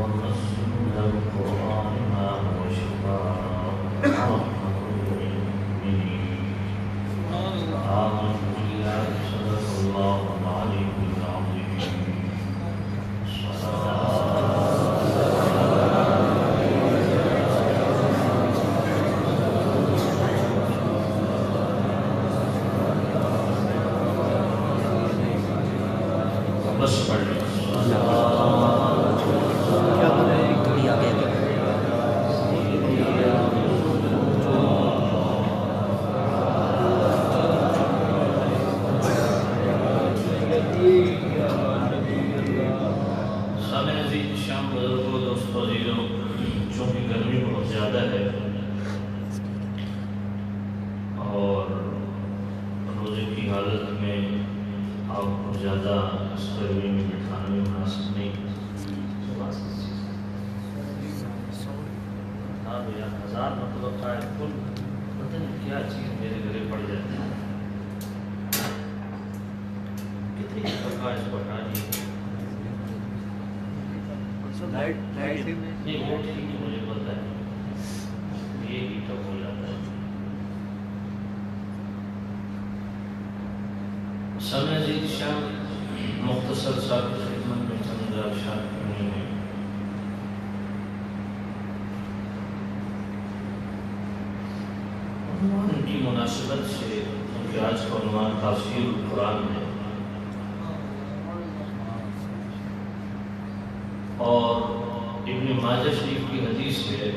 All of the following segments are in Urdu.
وننزل من القرآن ما هو شفاء ورحمة للمؤمنين آمنت بالله صدق الله العلي العظيم بس پڑھ لیں چونکہ گرمی بہت زیادہ ہے اور روزے کی حالت میں آپ کو زیادہ اس گرمی میں بٹھانا بھی مناسب نہیں بھیا 1000 مطلب کا کل پتہ نہیں کیا چیز میرے گھرے پڑ جاتی ہے کتنی پکا اس کو ہٹا دیے نہیں وہ ٹھیک ہے مجھے پتا ہے یہ ہیٹ اپ ہو جاتا ہے سامع عزیز شاہ مختصر صاحب کی خدمت میں چند اشعار کرنی ہے عنوان کی مناسبت سے کیونکہ آج کا عنوان تفسیر القرآن ہے اور ابن ماجہ شریف کی حدیث ہے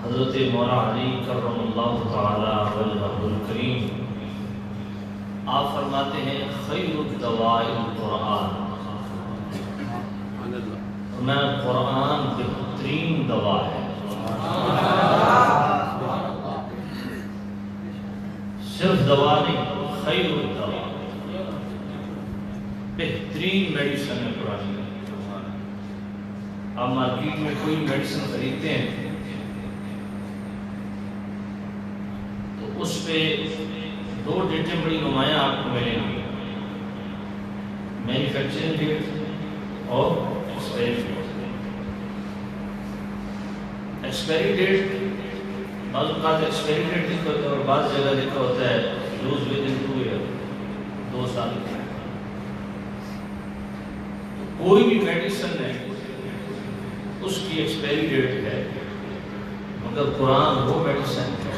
حضرت مولا علی کرم اللہ تعالی وجہہ الکریم آپ فرماتے ہیں خیر الدواء القرآن میں قرآن بہترین دوا ہے صرف دوا نہیں خیر الدواء بہترین میڈیسن ہے قرآن میں آپ مارکیٹ میں کوئی میڈیسن خریدتے ہیں تو اس پہ 2 ڈیٹیں بڑی نمایاں آپ کو ملیں گی مینوفیکچرنگ ڈیٹ اور ایکسپائری ڈیٹ بعض اوقات ایکسپائری ڈیٹ لکھا ہوتا ہے اور بعض جگہ لکھا ہوتا ہے یوز ود ان 2 ایئر 2 سال کوئی بھی میڈیسن ہے اس کی ایکسپائری ڈیٹ ہے مگر قرآن وہ میڈیسن ہے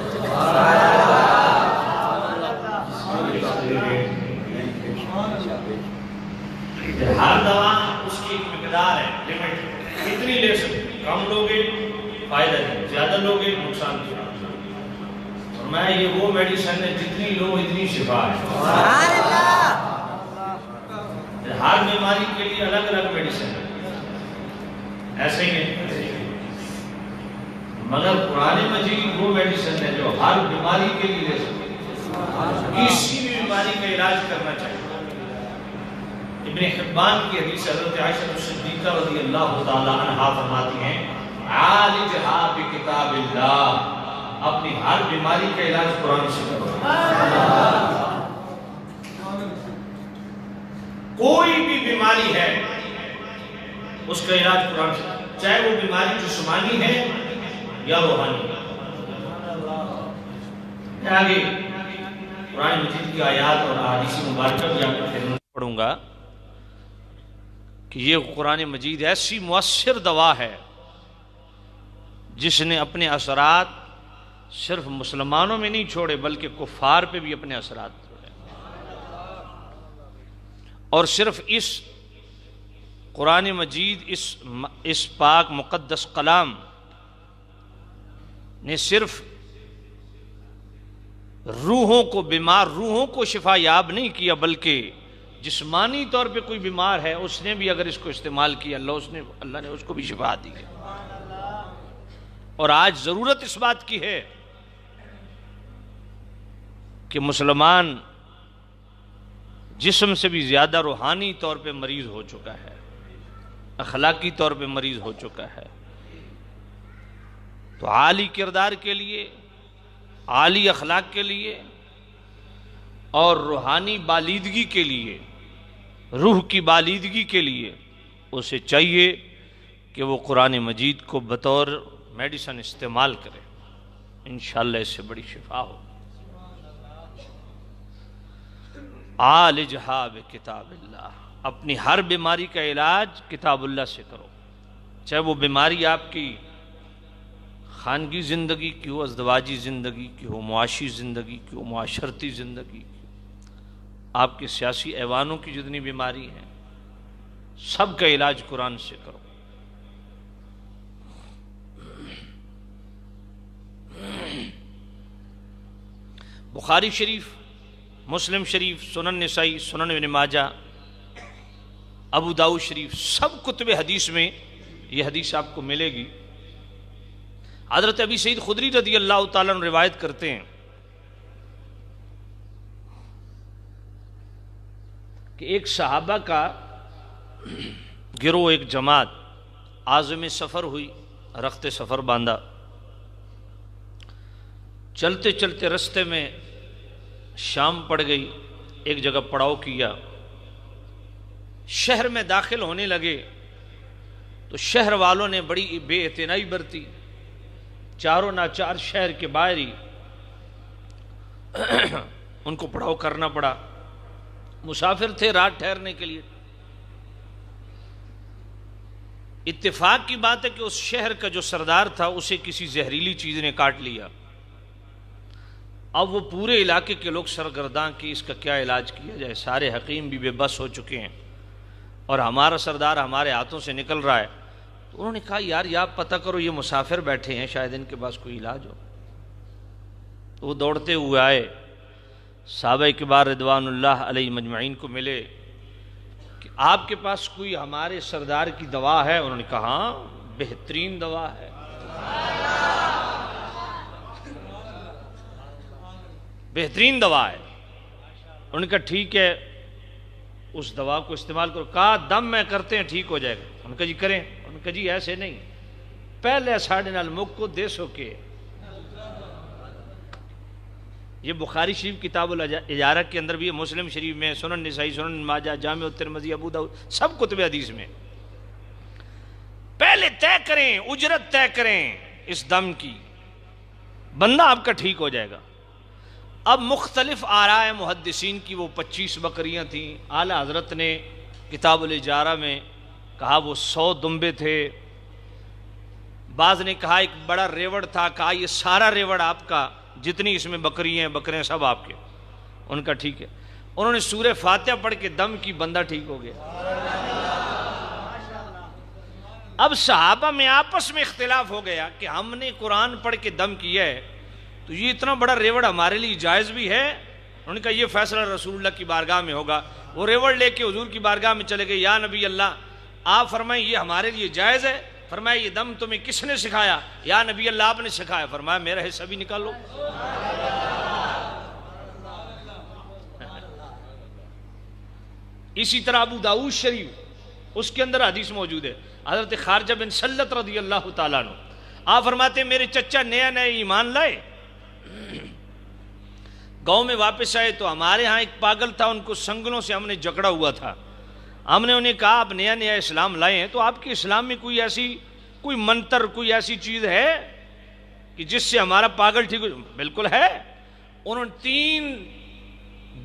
ہر دوا اس کی ایک مقدار ہے لمٹ کتنی لے سکتے کم لوگے فائدہ نہیں زیادہ لوگے نقصان نہیں اور میں یہ وہ میڈیسن ہے جتنی لو اتنی شفا ہے ہر بیماری کے لیے الگ الگ میڈیسن ہے ایسے ہی ہے مگر قرآن مجید وہ میڈیسن ہے جو ہر بیماری کے لیے لے سکتے کسی بھی بیماری کا علاج کرنا چاہیے ابن حبان کی حدیث حضرت عائشہ صدیقہ رضی اللہ تعالی عنہا فرماتی ہیں عالجھا بکتاب اللہ اپنی ہر بیماری کا علاج قرآن سے کرو کوئی بھی بیماری ہے اس کا علاج قرآن سے چاہے وہ بیماری جسمانی ہے یا روحانی آگے قرآن مجید کی آیات اور احادیث مبارکہ بھی آپ کو پڑھوں گا کہ یہ قرآن مجید ایسی مؤثر دوا ہے جس نے اپنے اثرات صرف مسلمانوں میں نہیں چھوڑے بلکہ کفار پہ بھی اپنے اثرات چھوڑے اور صرف اس قرآن مجید اس پاک مقدس کلام نے صرف بیمار روحوں کو شفا یاب نہیں کیا بلکہ جسمانی طور پہ کوئی بیمار ہے اس نے بھی اگر اس کو استعمال کیا اللہ نے اس کو بھی شفا دی ہے اور آج ضرورت اس بات کی ہے کہ مسلمان جسم سے بھی زیادہ روحانی طور پہ مریض ہو چکا ہے اخلاقی طور پہ مریض ہو چکا ہے تو عالی کردار کے لیے عالی اخلاق کے لیے اور روحانی بالیدگی کے لیے روح کی بالیدگی کے لیے اسے چاہیے کہ وہ قرآن مجید کو بطور میڈیسن استعمال کرے، انشاءاللہ اس سے بڑی شفا ہو۔ عالجھا بکتاب اللہ، اپنی ہر بیماری کا علاج کتاب اللہ سے کرو، چاہے وہ بیماری آپ کی خانگی زندگی کی ہو، ازدواجی زندگی کی ہو، معاشی زندگی کی ہو، معاشرتی زندگی کی ہو، آپ کے سیاسی ایوانوں کی جتنی بیماری ہیں سب کا علاج قرآن سے کرو۔ بخاری شریف، مسلم شریف، سنن نسائی، سنن ابن ماجہ، ابو داؤد شریف، سب کتب حدیث میں یہ حدیث آپ کو ملے گی۔ حضرت ابی سعید خدری رضی اللہ تعالیٰ عنہ روایت کرتے ہیں کہ ایک صحابہ کا گروہ، ایک جماعت عازم سفر ہوئی، رخت سفر باندھا، چلتے چلتے رستے میں شام پڑ گئی، ایک جگہ پڑاؤ کیا، شہر میں داخل ہونے لگے تو شہر والوں نے بڑی بے اعتنائی برتی، چاروں ناچار شہر کے باہر ہی ان کو پڑاؤ کرنا پڑا، مسافر تھے رات ٹھہرنے کے لیے۔ اتفاق کی بات ہے کہ اس شہر کا جو سردار تھا اسے کسی زہریلی چیز نے کاٹ لیا، اب وہ پورے علاقے کے لوگ سرگرداں کہ اس کا کیا علاج کیا جائے، سارے حکیم بھی بے بس ہو چکے ہیں اور ہمارا سردار ہمارے ہاتھوں سے نکل رہا ہے۔ تو انہوں نے کہا یار یہ آپ پتہ کرو، یہ مسافر بیٹھے ہیں، شاید ان کے پاس کوئی علاج ہو۔ تو وہ دوڑتے ہوئے آئے، صحابہ کبار رضوان اللہ علیہ مجمعین کو ملے کہ آپ کے پاس کوئی ہمارے سردار کی دوا ہے؟ انہوں نے کہا ہاں بہترین دوا ہے، بہترین دوا ہے۔ انہوں نے کہا ٹھیک ہے اس دوا کو استعمال کرو۔ کہا دم میں کرتے ہیں ٹھیک ہو جائے گا۔ انہوں نے کہا جی کریں۔ انہوں نے کہا جی ایسے نہیں، پہلے ساڑھے نال مک کو دے سوکے۔ یہ بخاری شریف کتاب الاجارہ کے اندر بھی ہے، مسلم شریف میں، سنن نسائی، سنن ماجہ، جامع الترمذی، ابو داؤد، سب کتب حدیث میں۔ پہلے طے کریں، اجرت طے کریں اس دم کی، بندہ آپ کا ٹھیک ہو جائے گا۔ اب مختلف آراء محدثین کی، وہ 25 بکریاں تھیں، اعلیٰ حضرت نے کتاب الاجارہ میں کہا وہ 100 دمبے تھے، بعض نے کہا ایک بڑا ریوڑ تھا، کہا یہ سارا ریوڑ آپ کا، جتنی اس میں بکریاں بکرے سب آپ کے۔ ان کا ٹھیک ہے۔ انہوں نے سورہ فاتحہ پڑھ کے دم کی، بندہ ٹھیک ہو گیا۔ اب صحابہ میں آپس میں اختلاف ہو گیا کہ ہم نے قرآن پڑھ کے دم کیا ہے تو یہ اتنا بڑا ریوڑ ہمارے لیے جائز بھی ہے؟ انہوں نے کہا یہ فیصلہ رسول اللہ کی بارگاہ میں ہوگا۔ وہ ریوڑ لے کے حضور کی بارگاہ میں چلے گئے، یا نبی اللہ آپ فرمائیں یہ ہمارے لیے جائز ہے؟ فرمایا یہ دم تمہیں کس نے سکھایا؟ یا نبی اللہ آپ نے سکھایا۔ فرمایا میرا حصہ بھی نکالو۔ اسی طرح ابو داؤد شریف، اس کے اندر حدیث موجود ہے، حضرت خارجہ بن سلت رضی اللہ تعالیٰ عنہ آپ فرماتے ہیں میرے چچا نیا نیا ایمان لائے، گاؤں میں واپس آئے تو ہمارے ہاں ایک پاگل تھا، ان کو سنگلوں سے ہم نے جکڑا ہوا تھا۔ ہم نے انہیں کہا آپ نیا نیا اسلام لائے ہیں تو آپ کے اسلام میں کوئی منتر، کوئی ایسی چیز ہے کہ جس سے ہمارا پاگل ٹھیک ہو؟ بالکل ہے۔ انہوں نے 3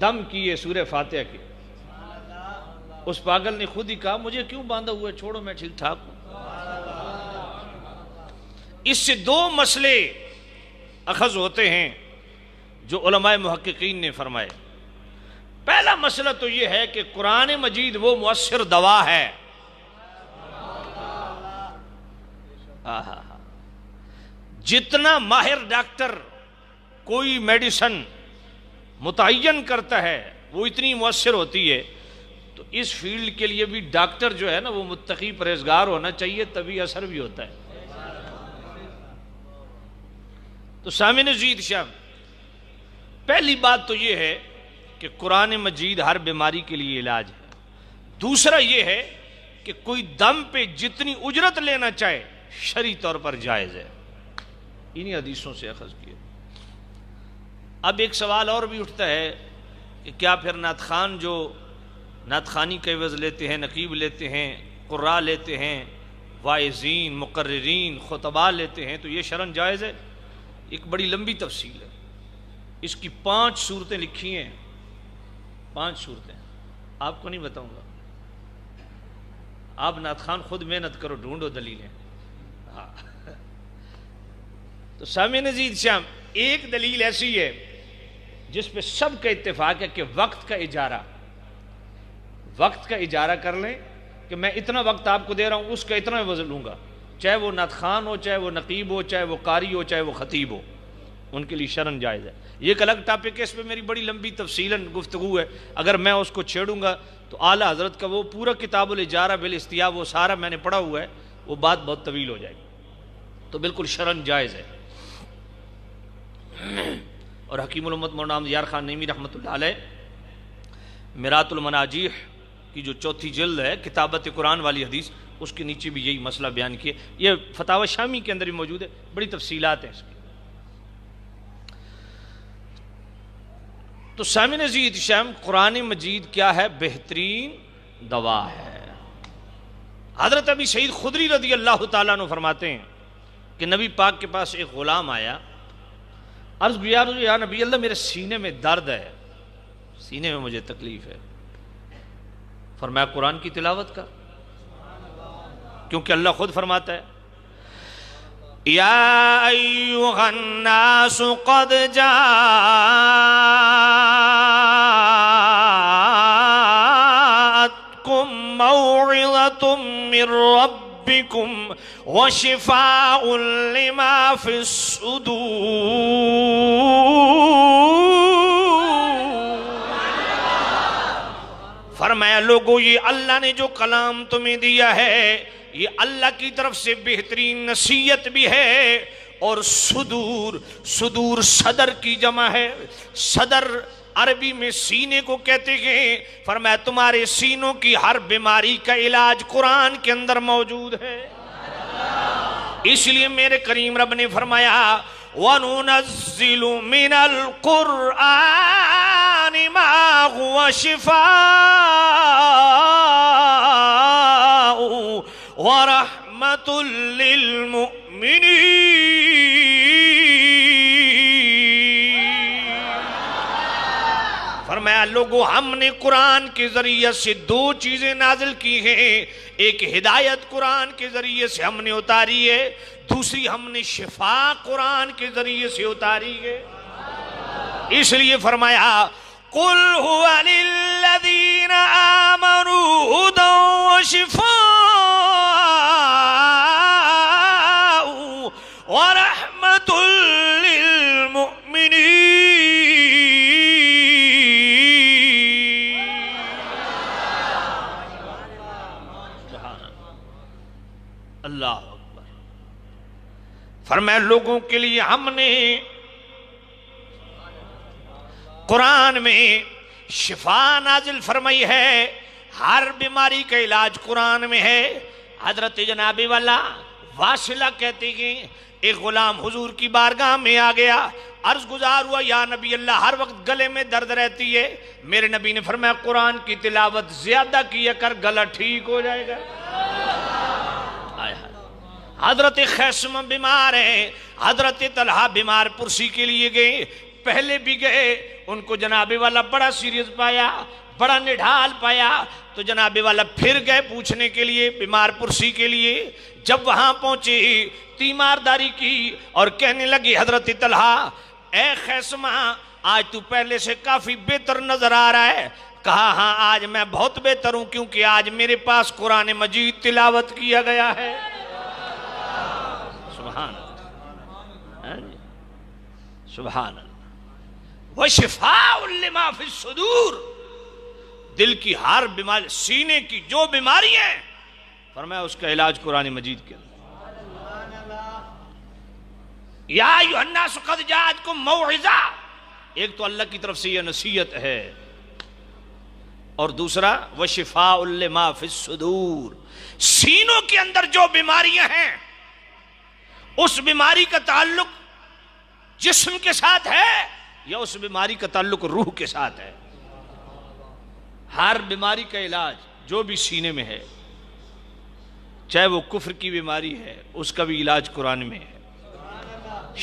دم کیے سورہ فاتحہ کے۔ اس پاگل نے خود ہی کہا مجھے کیوں باندھا ہوا ہے، چھوڑو میں ٹھیک ٹھاک ہوں۔ اس سے 2 مسئلے اخذ ہوتے ہیں جو علماء محققین نے فرمائے۔ پہلا مسئلہ تو یہ ہے کہ قرآن مجید وہ مؤثر دوا ہے، جتنا ماہر ڈاکٹر کوئی میڈیسن متعین کرتا ہے وہ اتنی مؤثر ہوتی ہے۔ تو اس فیلڈ کے لیے بھی ڈاکٹر جو ہے نا وہ متقی پرہیزگار ہونا چاہیے، تبھی اثر بھی ہوتا ہے۔ تو سامعین عزیز شام، پہلی بات تو یہ ہے کہ قرآن مجید ہر بیماری کے لیے علاج ہے۔ دوسرا یہ ہے کہ کوئی دم پہ جتنی اجرت لینا چاہے شرعی طور پر جائز ہے، انہی حدیثوں سے اخذ کیا۔ اب ایک سوال اور بھی اٹھتا ہے کہ کیا پھر نعت خوان جو نعت خوانی کا عوض لیتے ہیں، نقیب لیتے ہیں، قراء لیتے ہیں، واعظین، مقررین، خطباء لیتے ہیں، تو یہ شرعاً جائز ہے؟ ایک بڑی لمبی تفصیل ہے، اس کی 5 صورتیں لکھی ہیں، 5 صورتیں آپ کو نہیں بتاؤں گا، آپ نعت خوان خود محنت کرو، ڈھونڈو دلیلیں۔ ہاں تو سامعین عزیز شام، ایک دلیل ایسی ہے جس پہ سب کا اتفاق ہے کہ وقت کا اجارہ کر لیں کہ میں اتنا وقت آپ کو دے رہا ہوں، اس کا اتنا وزن لوں گا، چاہے وہ نعت خوان ہو، چاہے وہ نقیب ہو، چاہے وہ قاری ہو، چاہے وہ خطیب ہو، ان کے لیے شرعاً جائز ہے۔ یہ ایک الگ ٹاپک ہے، اس پہ میری بڑی لمبی تفصیلاً گفتگو ہے، اگر میں اس کو چھیڑوں گا تو اعلیٰ حضرت کا وہ پورا کتاب الاجارہ بالاستیاء وہ سارا میں نے پڑھا ہوا ہے، وہ بات بہت طویل ہو جائے گی، تو بالکل شرعاً جائز ہے۔ اور حکیم الامت مولانا یار خان نعیمی رحمۃ اللہ علیہ میرات المناجیح کی جو 4تھی جلد ہے کتابت قرآن والی حدیث، اس کے نیچے بھی یہی مسئلہ بیان کیا، یہ فتاوی شامی کے اندر بھی موجود ہے، بڑی تفصیلات ہیں اس کی۔ تو سامعین عزیز شام، قرآن مجید کیا ہے؟ بہترین دوا ہے۔ حضرت ابی سعید خدری رضی اللہ تعالیٰ عنہ فرماتے ہیں کہ نبی پاک کے پاس ایک غلام آیا، عرض کیا یا نبی اللہ میرے سینے میں درد ہے، سینے میں مجھے تکلیف ہے۔ فرمایا قرآن کی تلاوت کر، کیونکہ اللہ خود فرماتا ہے یا ایھا الناس قد جاءتکم موعظۃ من ربکم وشفاء لما فی الصدور۔ فرمایا لوگو یہ اللہ نے جو کلام تمہیں دیا ہے یہ اللہ کی طرف سے بہترین نصیحت بھی ہے، اور صدور صدر کی جمع ہے، صدر عربی میں سینے کو کہتے ہیں۔ فرمایا تمہارے سینوں کی ہر بیماری کا علاج قرآن کے اندر موجود ہے، اس لیے میرے کریم رب نے فرمایا وَنُنَزِّلُ مِنَ الْقُرْآنِ مَا هُوَ شِفَاءٌ وَرَحْمَةٌ لِّلْمُؤْمِنِينَ۔ فرمایا لوگوں ہم نے قرآن کے ذریعے سے 2 چیزیں نازل کی ہیں، ایک ہدایت قرآن کے ذریعے سے ہم نے اتاری ہے، دوسری ہم نے شفا قرآن کے ذریعے سے اتاری ہے۔ اس لیے فرمایا قُلْ هُوَ لِلَّذِينَ آمَنُوا هُدًى وَشِفَاءٌ وَرَحْمَةٌ لِّلْمُؤْمِنِينَ۔ اللہ اکبر۔ فرمایا لوگوں کے لیے ہم نے قرآن میں شفا نازل فرمائی ہے، ہر بیماری کا علاج قرآن میں ہے۔ حضرت جناب والا واصلہ کہتے ہیں ایک غلام حضور کی بارگاہ میں آ گیا، عرض گزار ہوا یا نبی اللہ ہر وقت گلے میں درد رہتی ہے، میرے نبی نے فرمایا قرآن کی تلاوت زیادہ کیا کر گلا ٹھیک ہو جائے گا۔ حضرت خیسمہ بیمار ہیں، حضرت طلحہ بیمار پرسی کے لیے گئے، پہلے بھی گئے، ان کو جناب والا بڑا سیریس پایا، بڑا نڈھال پایا، تو جناب والا پھر گئے پوچھنے کے لیے بیمار پرسی کے لیے۔ جب وہاں پہنچے تیمارداری کی اور کہنے لگی حضرت طلحہ اے خیسمہ آج تو پہلے سے کافی بہتر نظر آ رہا ہے۔ کہا ہاں آج میں بہت بہتر ہوں، کیونکہ آج میرے پاس قرآن مجید تلاوت کیا گیا ہے۔ سبحان اللہ، سبحان اللہ۔ وَشِفَاءٌ لِّمَا فِي الصُّدُورِ، دل کی ہر بیماری، سینے کی جو بیماری ہے فرمایا اس کا علاج قرآن مجید کے اندر۔ یا ایھا الناس قد جاءتکم موعظہ، ایک تو اللہ کی طرف سے یہ نصیحت ہے، اور دوسرا وَشِفَاءٌ لِّمَا فِي الصُّدُورِ، سینوں کے اندر جو بیماریاں ہیں اس بیماری کا تعلق جسم کے ساتھ ہے یا اس بیماری کا تعلق روح کے ساتھ ہے؟ ہر بیماری کا علاج جو بھی سینے میں ہے، چاہے وہ کفر کی بیماری ہے، اس کا بھی علاج قرآن میں ہے.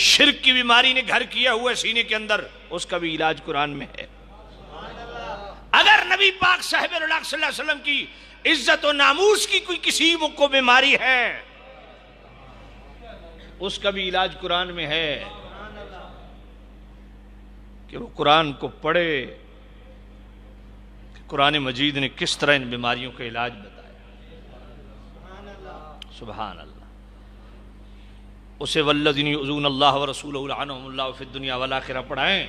شرک کی بیماری نے گھر کیا ہوا ہے سینے کے اندر، اس کا بھی علاج قرآن میں ہے. اگر نبی پاک صاحب اللہ صلی اللہ علیہ وسلم کی عزت و ناموس کی کوئی کسی کو بیماری ہے، اس کا بھی علاج قرآن میں ہے کہ وہ قرآن کو پڑھے. قرآن مجید نے کس طرح ان بیماریوں کا علاج بتایا. سبحان اللہ. اسے والذین یؤذون اللہ ورسولہ لعنہم اللہ فی الدنیا والآخرہ پڑھائیں.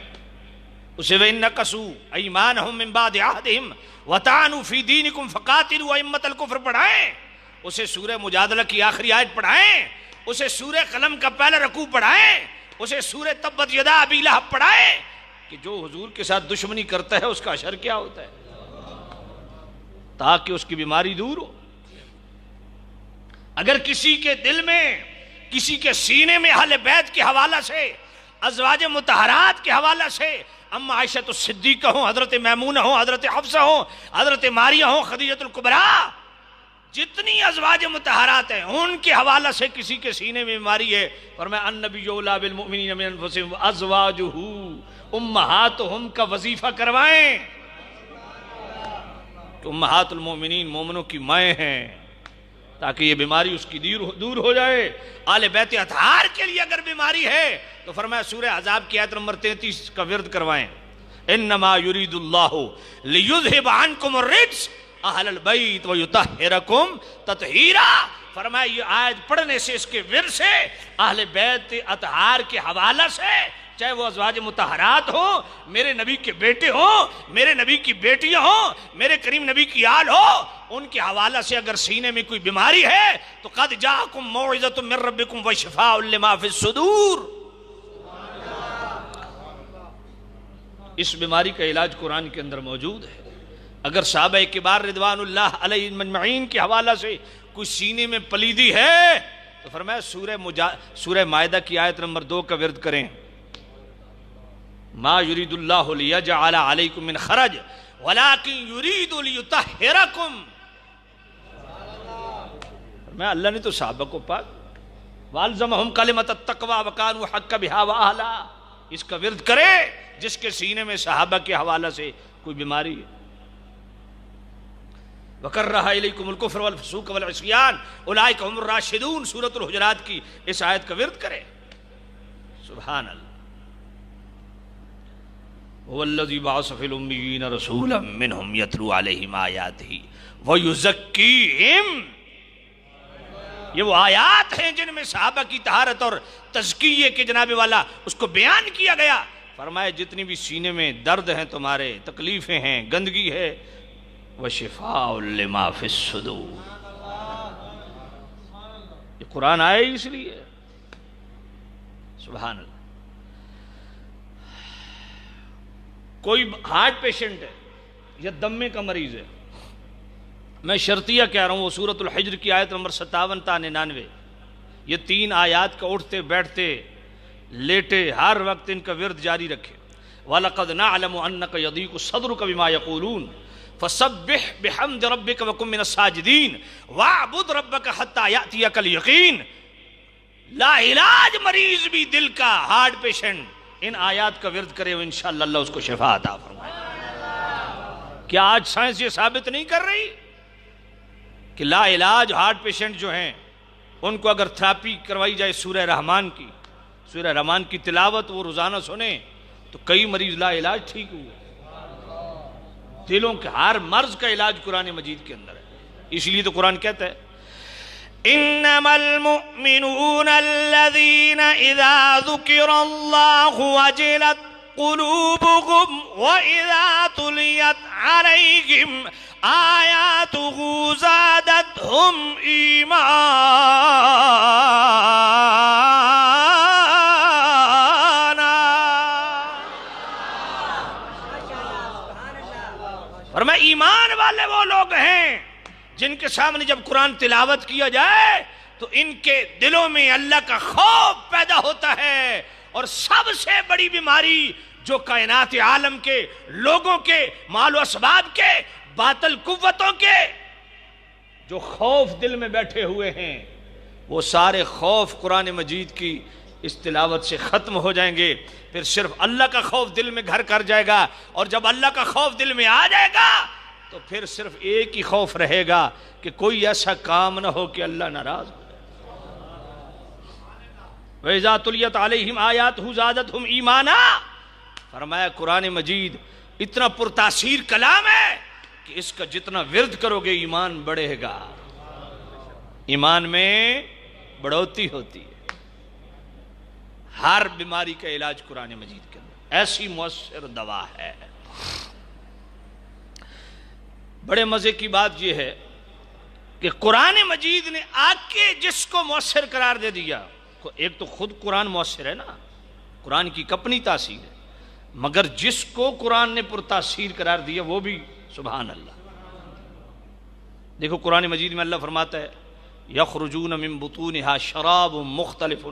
اسے وَإِن نَكَثُوا أَيْمَانَهُم مِّن بَعْدِ عَهْدِهِمْ وَطَعَنُوا فِي دِينِكُمْ فَقَاتِلُوا أَئِمَّةَ الْكُفْرِ پڑھائیں. اسے سورہ مجادلہ کی آخری آیت پڑھائیں. اسے سورہ قلم کا پہلا رکوع پڑھائیں. اسے سورہ تبت یدا ابی لہب پڑھائیں کہ جو حضور کے ساتھ دشمنی کرتا ہے اس کا اشر کیا ہوتا ہے، تاکہ اس کی بیماری دور ہو. اگر کسی کے دل میں، کسی کے سینے میں اہل بیت کے حوالہ سے، ازواج مطہرات کے حوالہ سے، اما عائشہ الصدیقہ ہوں، حضرت میمونہ ہوں، حضرت حفصہ ہوں، حضرت ماریہ ہوں، خدیجہ الکبریٰ، جتنی ازواج مطہرات ہیں ان کے حوالہ سے کسی کے سینے میں بیماری ہے، فرمایا النبی اولیٰ بالمؤمنین من انفسہم وازواجہ امہاتہم کا وظیفہ کروائیں کہ امہات المؤمنین مومنوں کی مائیں ہیں، تاکہ یہ بیماری اس کی دور ہو جائے. آل بیت اطہار کے لیے اگر بیماری ہے تو فرمایا سورہ احزاب کی آیت نمبر 33 کا ورد کروائیں. انما یرید اللہ لیذھب عنکم الرجس اہل البیت ویطہرکم تطہیرا. فرمایا یہ آیت پڑھنے سے، اس کے ورد سے، اہل بیت اطہار کے حوالہ سے، چاہے وہ ازواج مطہرات ہوں، میرے نبی کے بیٹے ہوں، میرے نبی کی بیٹیاں ہوں، میرے کریم نبی کی آل ہو، ان کے حوالہ سے اگر سینے میں کوئی بیماری ہے تو قد جاءکم موعظۃ من ربکم وشفاء لما فی الصدور. اس بیماری کا علاج قرآن کے اندر موجود ہے. اگر صحابہ کبار رضوان اللہ علیہم اجمعین کے حوالہ سے کوئی سینے میں پلیدی ہے تو فرمایا سورہ مائدہ کی آیت نمبر 2 کا ورد کریں. ما یرید اللہ لیجعل علیکم من خرج ولکن یرید لیطہرکم. میں اللہ نے تو صحابہ کو پاک والزمہم کلمۃ التقوی وکانوا حق بہا واہلا، اس کا ورد کرے جس کے سینے میں صحابہ کے حوالہ سے کوئی بیماری ہے. وکرہ الیکم الکفر والفسوق والعصیان اولئک هم الراشدون، سورۃ الحجرات کی اس آیت کا ورد کرے. سبحان اللہ. هو الذی بعث فی الامیین رسولا منہم یتلو علیہم آیاتہ ویزکیہم. یہ وہ آیات ہیں جن میں صحابہ کی طہارت اور تزکیے کے جناب والا اس کو بیان کیا گیا. فرمایا جتنی بھی سینے میں درد ہیں، تمہارے تکلیفیں ہیں، گندگی ہے، وشفاء لما فی الصدور. یہ قرآن آئے اس لیے. سبحان اللہ. کوئی ہارٹ پیشنٹ ہے یا دمے کا مریض ہے، میں شرطیہ کہہ رہا ہوں، وہ سورۃ الحجر کی آیت نمبر 57 تا 99، یہ 3 آیات کا اٹھتے بیٹھتے لیٹے ہر وقت ان کا ورد جاری رکھے. وَلَقَدْ نَعْلَمُ أَنَّكَ يَضِيقُ صَدْرُكَ بِمَا يَقُولُونَ فَسَبِّحْ بِحَمْدِ رَبِّكَ وَكُن مِّنَ السَّاجِدِينَ وَاعْبُدْ رَبَّكَ حَتَّى يَأْتِيَكَ الْيَقِينُ. لا علاج مریض بھی دل کا، ہارٹ پیشنٹ، ان آیات کا ورد کرے، انشاءاللہ اللہ اس کو شفا عطا فرمائے. کیا آج سائنس یہ ثابت نہیں کر رہی کہ لا علاج ہارٹ پیشنٹ جو ہیں ان کو اگر تھراپی کروائی جائے سورہ رحمان کی تلاوت وہ روزانہ سنیں تو کئی مریض لا علاج ٹھیک ہوئے. دلوں کے ہر مرض کا علاج قرآن مجید کے اندر ہے. اس لیے تو قرآن کہتا ہے انما المؤمنون الذين اذا ذكر الله وجلت قلوبهم واذا تليت عليهم آیاته زادتهم ایمانا. اور میں ایمان والے وہ لوگ ہیں جن کے سامنے جب قرآن تلاوت کیا جائے تو ان کے دلوں میں اللہ کا خوف پیدا ہوتا ہے. اور سب سے بڑی بیماری جو کائنات عالم کے لوگوں کے مال و اسباب کے باطل قوتوں کے جو خوف دل میں بیٹھے ہوئے ہیں، وہ سارے خوف قرآن مجید کی اس تلاوت سے ختم ہو جائیں گے. پھر صرف اللہ کا خوف دل میں گھر کر جائے گا، اور جب اللہ کا خوف دل میں آ جائے گا تو پھر صرف ایک ہی خوف رہے گا کہ کوئی ایسا کام نہ ہو کہ اللہ ناراض ہو. وَإِذَا تُلِيَتْ عَلَيْهِمْ آيَاتُهُ زَادَتْهُمْ ایمانا. فرمایا قرآن مجید اتنا پرتاثیر کلام ہے کہ اس کا جتنا ورد کرو گے ایمان بڑھے گا، ایمان میں بڑھوتی ہوتی ہے. ہر بیماری کا علاج قرآن مجید کے اندر، ایسی مؤثر دوا ہے. بڑے مزے کی بات یہ ہے کہ قرآن مجید نے آ کے جس کو مؤثر قرار دے دیا، ایک تو خود قرآن مؤثر ہے نا، قرآن کی اپنی تاثیر ہے، مگر جس کو قرآن نے پرتاثیر قرار دیا وہ بھی سبحان اللہ. دیکھو قرآن مجید میں اللہ فرماتا ہے یخرجون من بطونها شراب مختلف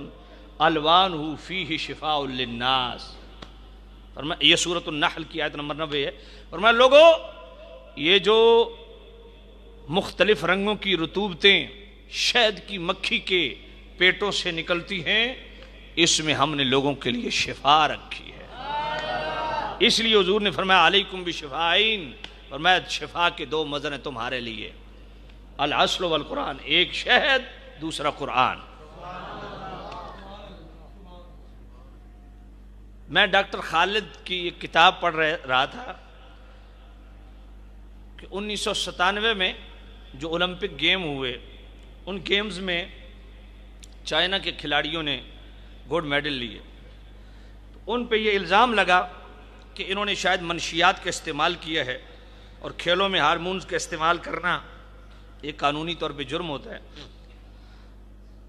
الوانہ فیہ شفاء للناس. فرمایا یہ سورۃ النحل کی آیت نمبر 90 ہے. فرمایا لوگو یہ جو مختلف رنگوں کی رطوبتیں شہد کی مکھی کے پیٹوں سے نکلتی ہیں، اس میں ہم نے لوگوں کے لیے شفا رکھی ہے. اس لیے حضور نے فرمایا علیکم بشفائین، فرمایا شفا کے دو مزن ہیں تمہارے لیے، العسل والقرآن، ایک شہد دوسرا قرآن. میں ڈاکٹر خالد کی ایک کتاب پڑھ رہا تھا کہ 1997 میں جو اولمپک گیم ہوئے، ان گیمز میں چائنا کے کھلاڑیوں نے گولڈ میڈل لیے. ان پہ یہ الزام لگا کہ انہوں نے شاید منشیات کا استعمال کیا ہے، اور کھیلوں میں ہارمونز کا استعمال کرنا ایک قانونی طور پہ جرم ہوتا ہے.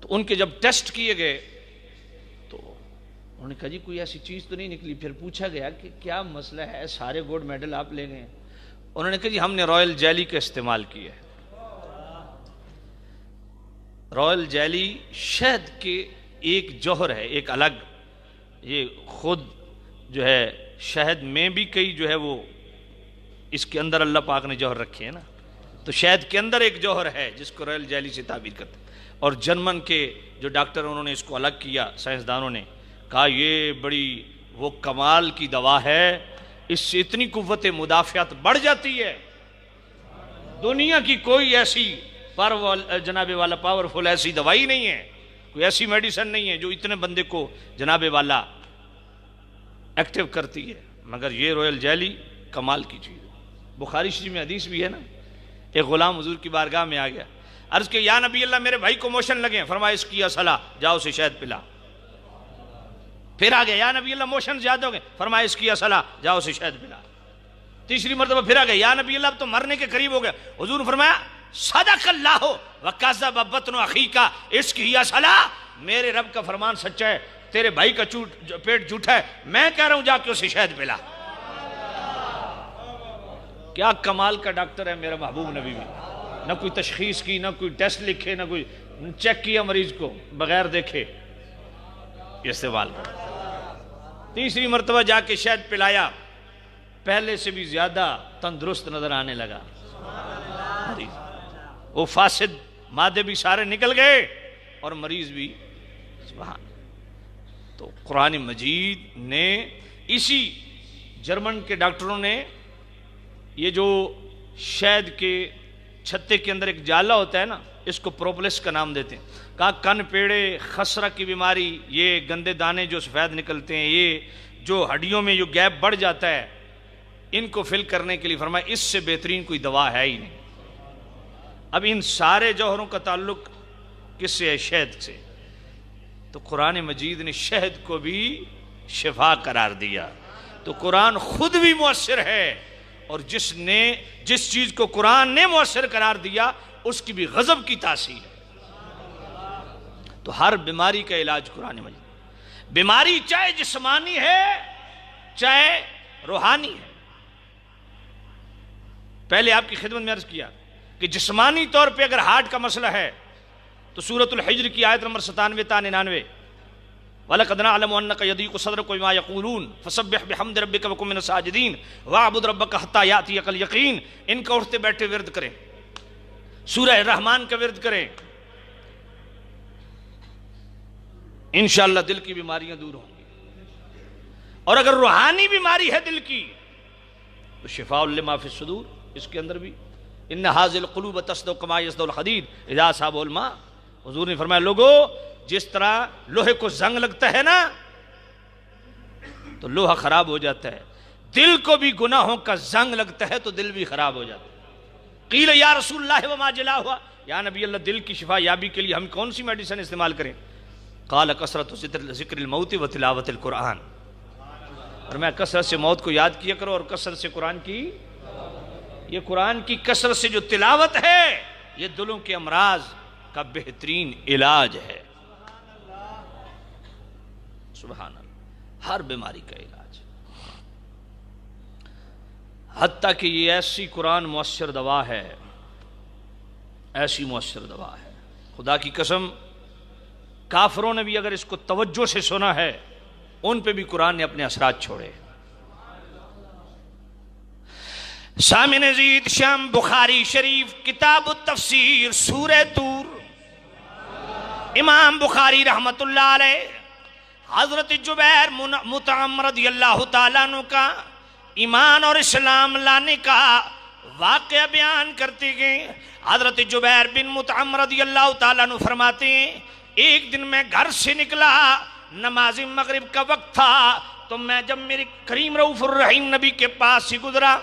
تو ان کے جب ٹیسٹ کیے گئے تو انہوں نے کہا جی کوئی ایسی چیز تو نہیں نکلی. پھر پوچھا گیا کہ کیا مسئلہ ہے، سارے گولڈ میڈل آپ لے گئے. انہوں نے کہا جی ہم نے رائل جیلی کا استعمال کیا ہے. رائل جیلی شہد کے ایک جوہر ہے، ایک الگ، یہ خود جو ہے شہد میں بھی کئی جو ہے وہ اس کے اندر اللہ پاک نے جوہر رکھے ہیں نا، تو شہد کے اندر ایک جوہر ہے جس کو رائل جیلی سے تعبیر کرتے ہیں. اور جرمن کے جو ڈاکٹر انہوں نے اس کو الگ کیا، سائنسدانوں نے کہا یہ بڑی وہ کمال کی دوا ہے، اس سے اتنی قوت مدافعت بڑھ جاتی ہے، دنیا کی کوئی ایسی جناب والا پاورفل ایسی دوائی نہیں ہے، کوئی ایسی میڈیسن نہیں ہے جو اتنے بندے کو جناب والا ایکٹیو کرتی ہے، مگر یہ رائل جیلی کمال کی چیز ہے. بخاری شریف میں حدیث بھی ہے نا، ایک غلام حضور کی بارگاہ میں آ گیا، عرض کہ یا نبی اللہ میرے بھائی کو موشن لگے، فرمایا اس کی اصلاح جاؤ اسے شہد پلا. پھر آ گیا یا نبی اللہ موشن زیادہ ہو گئے، فرمایا اس کی اصلاح جاؤ اسے شہد پلا. تیسری مرتبہ پھر آ گئے یا نبی اللہ اب تو مرنے کے قریب ہو گیا، حضور نے فرمایا صدق اللہ وکذب بطن اخیک، اس کی اصلاح، میرے رب کا فرمان سچا ہے، تیرے بھائی کا پیٹ جھوٹا ہے، میں کہہ رہا ہوں جا کے اسے شہد پلا. کیا کمال کا ڈاکٹر ہے میرا محبوب نبی بھی، نہ کوئی تشخیص کی، نہ کوئی ٹیسٹ لکھے، نہ کوئی چیک کیا مریض کو، بغیر دیکھے استعمال کر. تیسری مرتبہ جا کے شہد پلایا، پہلے سے بھی زیادہ تندرست نظر آنے لگا مریض، وہ فاسد مادے بھی سارے نکل گئے اور مریض بھی سبحان. تو قرآن مجید نے، اسی جرمن کے ڈاکٹروں نے یہ جو شہد کے چھتے کے اندر ایک جالا ہوتا ہے نا، اس کو پروپلس کا نام دیتے ہیں، کہا کن پیڑے، خسرہ کی بیماری، یہ گندے دانے جو سفید نکلتے ہیں، یہ جو ہڈیوں میں جو گیپ بڑھ جاتا ہے، ان کو فل کرنے کے لیے فرمایا اس سے بہترین کوئی دوا ہے ہی نہیں. اب ان سارے جوہروں کا تعلق کس سے ہے؟ شہد سے. تو قرآن مجید نے شہد کو بھی شفا قرار دیا. تو قرآن خود بھی مؤثر ہے، اور جس چیز کو قرآن نے مؤثر قرار دیا اس کی بھی غضب کی تاثیر ہے. تو ہر بیماری کا علاج قرآن مجید. بیماری چاہے جسمانی ہے چاہے روحانی ہے. پہلے آپ کی خدمت میں عرض کیا کہ جسمانی طور پہ اگر ہارٹ کا مسئلہ ہے تو سورۃ الحجر کی آیت نمبر 97 تا 99 وَلَقَدْ نَعْلَمُ أَنَّكَ يَضِيقُ صَدْرُكَ بِمَا يَقُولُونَ فَسَبِّحْ بِحَمْدِ رَبِّكَ وَكُن مِّنَ السَّاجِدِينَ وَاعْبُدْ رَبَّكَ حَتَّىٰ يَأْتِيَكَ الْيَقِينُ. ان کا اٹھتے بیٹھے ورد کریں، سورہ رحمان کا ورد کریں، انشاءاللہ دل کی بیماریاں دور ہوں گی. اور اگر روحانی بیماری ہے دل کی تو شفاء لما فی الصدور، اس کے اندر بھی ان ھذ القلوب تصدق کما یصدق الحدید اذا اصابہ الماء. حضور نے فرمایا لوگو جس طرح لوہے کو زنگ لگتا ہے نا تو لوہا خراب ہو جاتا ہے، دل کو بھی گناہوں کا زنگ لگتا ہے تو دل بھی خراب ہو جاتا ہے. قیل یا رسول اللہ وما جلاؤہا، یا نبی اللہ دل کی شفا یابی کے لیے ہم کون سی میڈیسن استعمال کریں؟ قال کثرت ذکر الموت و تلاوت القرآن. اور میں کثرت سے موت کو یاد کیا کرو اور کثرت سے قرآن کی، یہ قرآن کی کثرت سے جو تلاوت ہے یہ دلوں کے امراض کا بہترین علاج ہے. سبحان اللہ، ہر بیماری کا علاج. حتیٰ کہ یہ ایسی قرآن مؤثر دوا ہے، ایسی مؤثر دوا ہے، خدا کی قسم کافروں نے بھی اگر اس کو توجہ سے سنا ہے ان پہ بھی قرآن نے اپنے اثرات چھوڑے. سامع عزیز شام بخاری شریف کتاب التفسیر سورہ طور، امام بخاری رحمت اللہ علیہ حضرت جبیر مطعم رضی اللہ تعالیٰ عنہ کا ایمان اور اسلام لانے کا واقعہ بیان کرتے گئے. حضرت جبیر بن مطعم رضی اللہ تعالیٰ عنہ فرماتے ہیں ایک دن میں گھر سے نکلا، نماز مغرب کا وقت تھا، تو میں جب میرے کریم رؤوف الرحیم نبی کے پاس سے گزرا،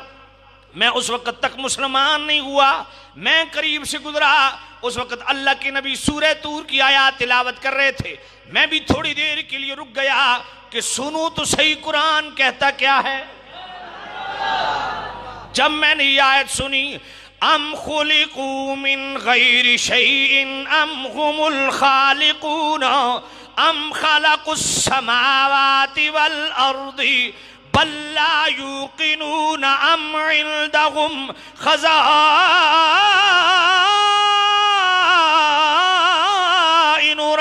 میں اس وقت تک مسلمان نہیں ہوا، میں قریب سے گزرا، اس وقت اللہ کے نبی سورہ طور کی آیات تلاوت کر رہے تھے. میں بھی تھوڑی دیر کے لیے رک گیا کہ سنوں تو صحیح قرآن کہتا کیا ہے. جب میں نے یہ آیت سنی، ام خلقوا من غیر شیء ام هم الخالقون ام خلقوا السماوات والارض بل لا یوقنون ام عندهم خزائن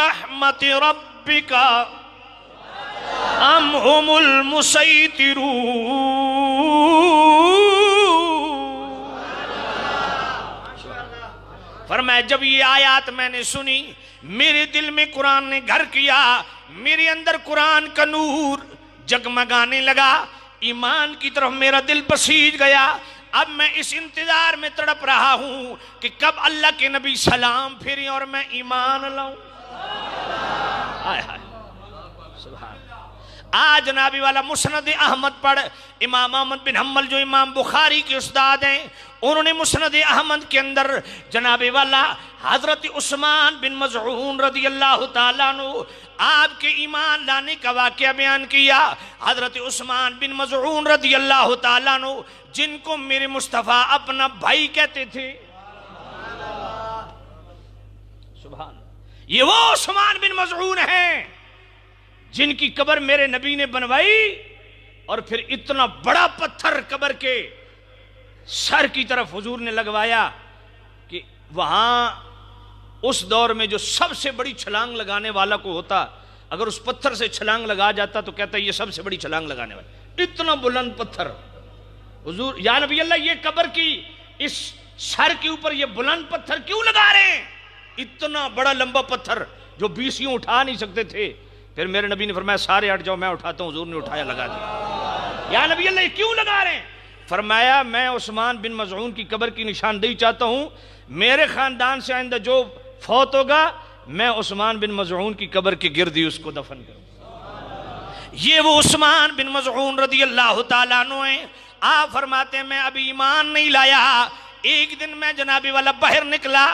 رحمت ربک ام هم المسیطرون. فرمایا جب یہ آیات میں نے سنی میرے دل میں قرآن نے گھر کیا، میرے اندر قرآن کا نور جگمگانے لگا، ایمان کی طرف میرا دل بسیج گیا. اب میں اس انتظار میں تڑپ رہا ہوں کہ کب اللہ کے نبی سلام پھریں اور میں ایمان لاؤں. ہائے ہائے سبحان. آج جنابی والا مسند احمد پڑھ، امام احمد بن حنبل جو امام بخاری کے استاد ہیں انہوں نے مسند احمد کے اندر جناب والا حضرت عثمان بن مظعون رضی اللہ تعالیٰ عنہ آپ کے ایمان لانے کا واقعہ بیان کیا. حضرت عثمان بن مظعون رضی اللہ تعالیٰ عنہ جن کو میرے مصطفیٰ اپنا بھائی کہتے تھے، سبحان، یہ وہ عثمان بن مظعون ہیں جن کی قبر میرے نبی نے بنوائی اور پھر اتنا بڑا پتھر قبر کے سر کی طرف حضور نے لگوایا کہ وہاں اس دور میں جو سب سے بڑی چھلانگ لگانے والا کو ہوتا، اگر اس پتھر سے چھلانگ لگا جاتا تو کہتا یہ سب سے بڑی چھلانگ لگانے والا. اتنا بلند پتھر. حضور یا نبی اللہ یہ قبر کی اس سر کے اوپر یہ بلند پتھر کیوں لگا رہے ہیں؟ اتنا بڑا لمبا پتھر جو 20 یوں اٹھا نہیں سکتے تھے. پھر میرے نبی نے فرمایا سارے ہٹ جاؤ میں اٹھاتا ہوں. حضور نے اٹھایا لگا دیا. یا نبی اللہ یہ کیوں لگا رہے ہیں؟ فرمایا میں عثمان بن مظعون کی قبر کی نشاندہی چاہتا ہوں، میرے خاندان سے آئندہ جو فوت ہوگا میں عثمان بن مظعون کی قبر کے گرد ہی اس کو دفن کروں. یہ وہ عثمان بن مظعون رضی اللہ تعالیٰ عنہ ہیں. آپ فرماتے ہیں میں ابھی ایمان نہیں لایا، ایک دن میں جنابی والا باہر نکلا،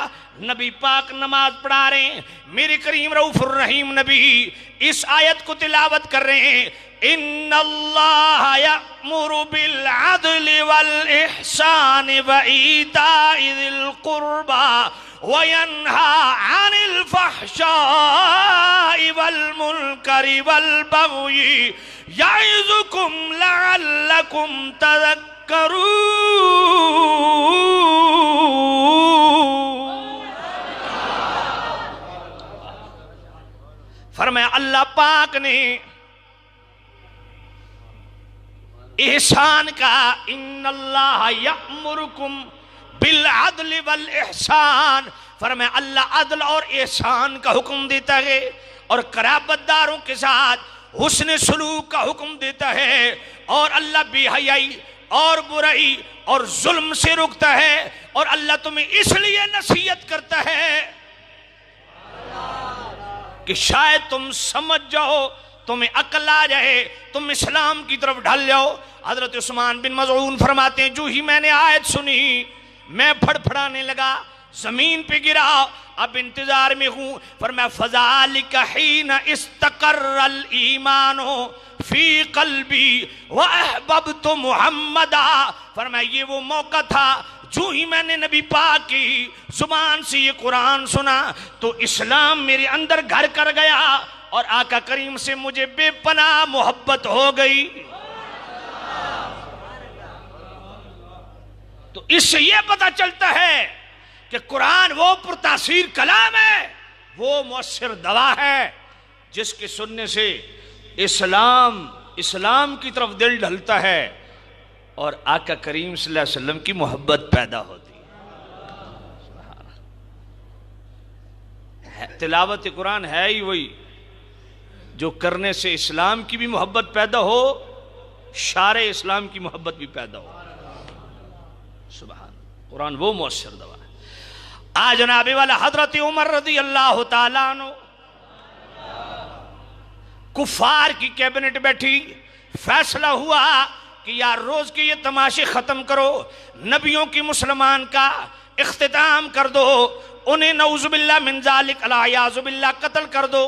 نبی پاک نماز پڑھا رہے ہیں، میرے کریم رؤوف الرحیم نبی اس آیت کو تلاوت کر رہے ہیں، ان اللہ یأمر بالعدل والاحسان وایتاء ذی القربى وینہی عن الفحشاء والمنکر والبغی یعظکم لعلکم تذکرون. فرمایا اللہ پاک نے احسان کا، ان اللہ یأمرکم بالعدل والاحسان، فرمایا اللہ عدل اور احسان کا حکم دیتا ہے اور قرابت داروں کے ساتھ حسن سلوک کا حکم دیتا ہے، اور اللہ بے حیائی اور برائی اور ظلم سے روکتا ہے، اور اللہ تمہیں اس لیے نصیحت کرتا ہے کہ شاید تم سمجھ جاؤ، تمہیں عقل آ جائے، تم اسلام کی طرف ڈھل جاؤ۔ حضرت عثمان بن مظعون فرماتے ہیں جو ہی میں نے آیت سنی میں پھڑ پھڑانے لگا، زمین پہ گرا، اب انتظار میں ہوں۔ فرمایا فَذَلِكَ حِينَ اسْتَقَرَّ الْإِيمَانُ فِي قَلْبِي وَأَحْبَبْتُ مُحَمَّدًا، فرمایا یہ وہ موقع تھا جو ہی میں نے نبی پاک کی زبان سے یہ قرآن سنا تو اسلام میرے اندر گھر کر گیا اور آقا کریم سے مجھے بے پناہ محبت ہو گئی۔ تو اس سے یہ پتہ چلتا ہے کہ قرآن وہ پرتاثیر کلام ہے، وہ مؤثر دوا ہے جس کے سننے سے اسلام کی طرف دل ڈھلتا ہے اور آقا کریم صلی اللہ علیہ وسلم کی محبت پیدا ہوتی ہے۔ تلاوت قرآن ہے ہی وہی جو کرنے سے اسلام کی بھی محبت پیدا ہو، شارع اسلام کی محبت بھی پیدا ہو۔ سبحان، قرآن وہ مؤثر دوا ہے۔ آج جناب والا حضرت عمر رضی اللہ تعالیٰ عنہ، کفار کی کیبنٹ بیٹھی، فیصلہ ہوا کہ یار روز کے یہ تماشے ختم کرو، نبیوں کی مسلمان کا اختتام کر دو، انہیں نعوذ باللہ من ذالک العیاذ باللہ قتل کر دو،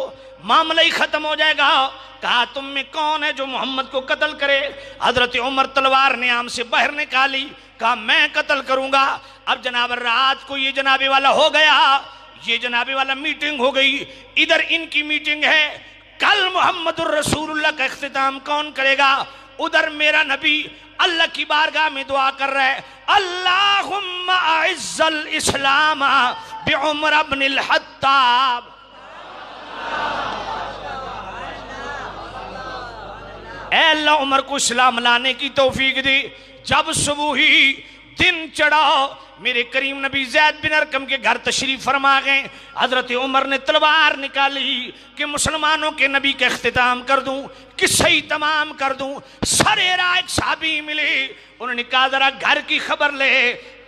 معاملہ ہی ختم ہو جائے گا۔ کہا تم میں کون ہے جو محمد کو قتل کرے؟ حضرت عمر تلوار نیام سے باہر نکالی، کہا میں قتل کروں گا۔ اب جناب رات کو یہ جناب والا ہو گیا، یہ جناب والا میٹنگ ہو گئی، ادھر ان کی میٹنگ ہے، کل محمد الرسول اللہ کا اختتام کون کرے گا؟ ادھر میرا نبی اللہ کی بارگاہ میں دعا کر رہا ہے، اللہم اعز الاسلام بعمر بن الخطاب۔ اے اللہ عمر کو اسلام لانے کی توفیق دی۔ جب صبح دن چڑھا، میرے کریم نبی زید بن ارقم کے گھر تشریف فرما گئے۔ حضرت عمر نے تلوار نکالی کہ مسلمانوں کے نبی کا اختتام کر دوں، قصہ ہی تمام کر دوں۔ سرے راہ ایک صحابی ملے، انہوں نے کہا ذرا گھر کی خبر لے،